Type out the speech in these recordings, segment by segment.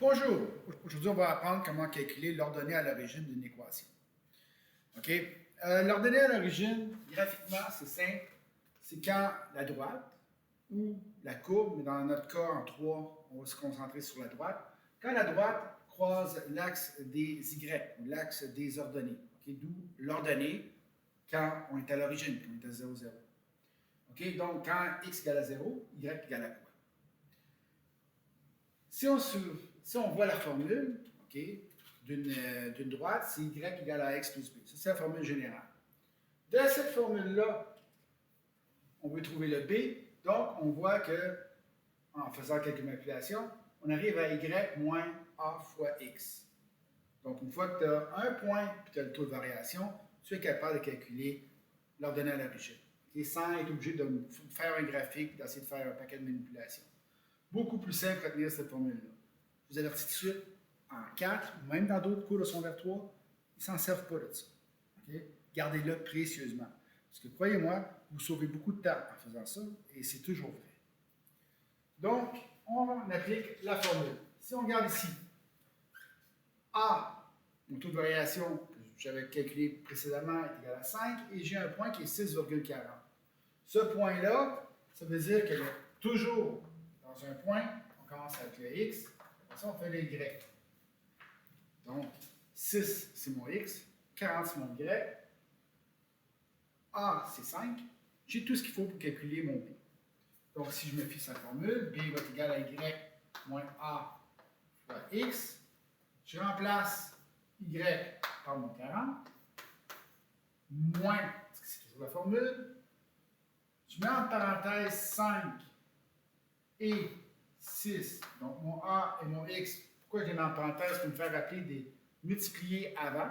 Bonjour! Aujourd'hui, on va apprendre comment calculer l'ordonnée à l'origine d'une équation. OK? L'ordonnée à l'origine, graphiquement, c'est simple. C'est quand la droite ou la courbe, mais dans notre cas, en 3, on va se concentrer sur la droite. Quand la droite croise l'axe des Y ou l'axe des ordonnées. OK? D'où l'ordonnée quand on est à l'origine, quand on est à 0, 0. OK? Donc, quand x égale à 0, y égale à quoi? Si on voit la formule, OK, d'une droite, c'est y égale à x plus b. Ça, c'est la formule générale. De cette formule-là, on veut trouver le b. Donc, on voit que, en faisant quelques manipulations, on arrive à y moins a fois x. Donc, une fois que tu as un point et tu as le taux de variation, tu es capable de calculer l'ordonnée à l'origine. Okay, sans être obligé de faire un graphique, d'essayer de faire un paquet de manipulations. Beaucoup plus simple à retenir cette formule-là. Je vous avertis tout de suite, en 4, ou même dans d'autres cours de secondaire 3, ils ne s'en servent pas de ça. Okay? Gardez-le précieusement. Parce que croyez-moi, vous sauvez beaucoup de temps en faisant ça, et c'est toujours vrai. Donc, on applique la formule. Si on regarde ici, A, mon taux de variation que j'avais calculé précédemment est égal à 5, et j'ai un point qui est 6,40. Ce point-là, ça veut dire que toujours dans un point, on commence avec le x, après ça, on fait le y. Donc, 6, c'est mon x, 40, c'est mon y, A, c'est 5. J'ai tout ce qu'il faut pour calculer mon b. Donc, si je me fie sur la formule, b va être égal à y moins a fois x. Je remplace y par mon 40, moins, parce que c'est toujours la formule. Je mets en parenthèse 5 et 6. Donc, mon A et mon X, pourquoi je les mets en parenthèse? Pour me faire rappeler des multipliés avant.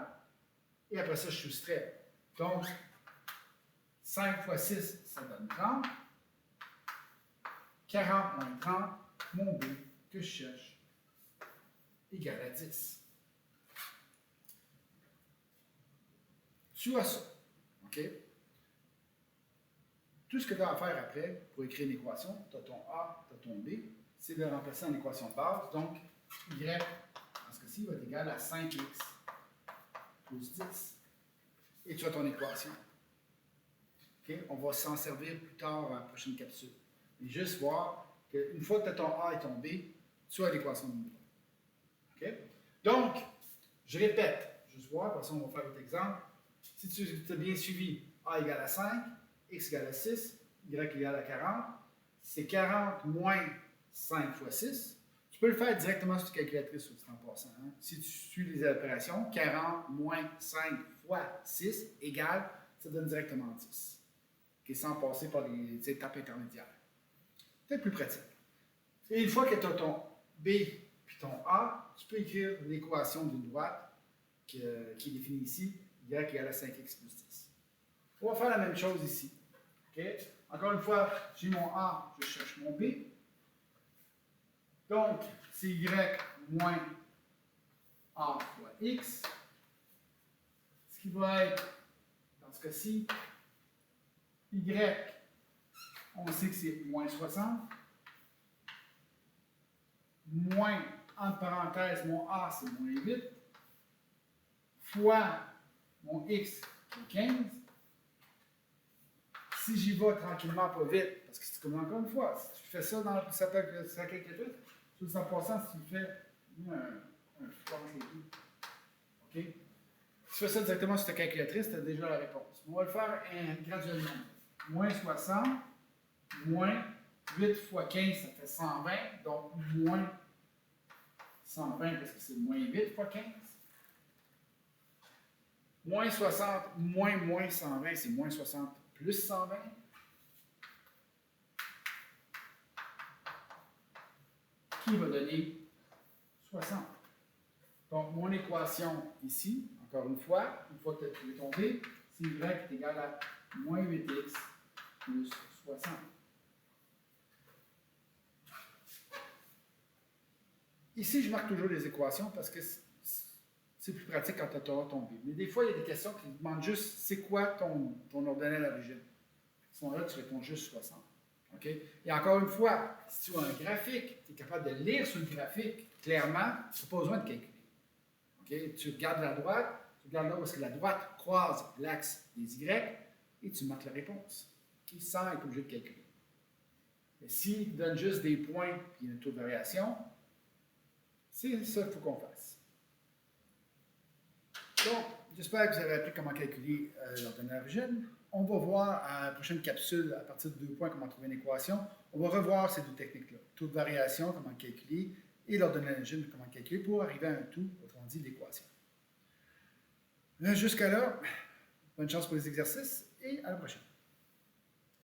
Et après ça, je soustrais. Donc, 5 fois 6, ça donne 30. 40 moins 30, mon B que je cherche, égal à 10. Tu as ça. OK? Tout ce que tu as à faire après pour écrire une équation, tu as ton A, tu as ton B, c'est de remplacer en équation de base. Donc, Y, en ce cas-ci, va être égal à 5x plus 10. Et tu as ton équation. Okay? On va s'en servir plus tard dans la prochaine capsule. Mais juste voir qu'une fois que tu as ton A et ton B, tu as l'équation de niveau. Okay? Donc, je répète, juste voir, après ça, on va faire votre exemple. Si tu as bien suivi, A égale à 5, x égale à 6, y égale à 40, c'est 40 moins 5 fois 6. Tu peux le faire directement sur ta calculatrice au 30%. Hein? Si tu suis les opérations, 40 moins 5 fois 6 égale, ça donne directement 10. Okay, sans passer par les étapes intermédiaires. C'est plus pratique. Et une fois que tu as ton B puis ton A, tu peux écrire l'équation d'une droite qui est définie ici, y égale à 5x plus 10. On va faire la même chose ici. Okay? Encore une fois, j'ai mon A, je cherche mon B. Donc, c'est y moins a fois x. Ce qui va être, dans ce cas-ci, y, on sait que c'est moins 60. Moins, entre parenthèses, mon a, c'est moins 8. Fois mon x, qui est 15. Si j'y vais tranquillement, pas vite, parce que c'est comme encore une fois, si tu fais ça dans sa calculatrice, tout en passant, si tu fais un fois les deux. OK? Si tu fais ça directement sur ta calculatrice, tu as déjà la réponse. On va le faire graduellement. Moins 60, moins 8 fois 15, ça fait 120, donc moins 120 parce que c'est moins 8 fois 15. Moins 60, moins 120, c'est moins 60 plus 120. Qui va donner 60. Donc, mon équation ici, encore une fois que tu as trouvé ton B, c'est y est égal à moins 8x plus 60. Ici, je marque toujours les équations parce que c'est plus pratique quand tu auras ton B. Mais des fois, il y a des questions qui demandent juste c'est quoi ton ordonnée à l'origine. À ce moment-là, tu réponds juste 60. Okay? Et encore une fois, si tu as un graphique, tu es capable de lire sur le graphique, clairement, tu n'as pas besoin de calculer. Okay? Tu regardes la droite, tu regardes là où est-ce que la droite croise l'axe des Y et tu marques la réponse. Okay? Sans être obligé de calculer. Mais s'il donne juste des points et un taux de variation, c'est ça qu'il faut qu'on fasse. Donc, j'espère que vous avez appris comment calculer l'ordonnée d'origine. On va voir à la prochaine capsule, à partir de 2 points, comment trouver une équation. On va revoir ces deux techniques-là. Taux de variation, comment calculer, et l'ordonnée d'origine, comment calculer, pour arriver à un tout, autrement dit l'équation. Jusqu'à là, bonne chance pour les exercices et à la prochaine.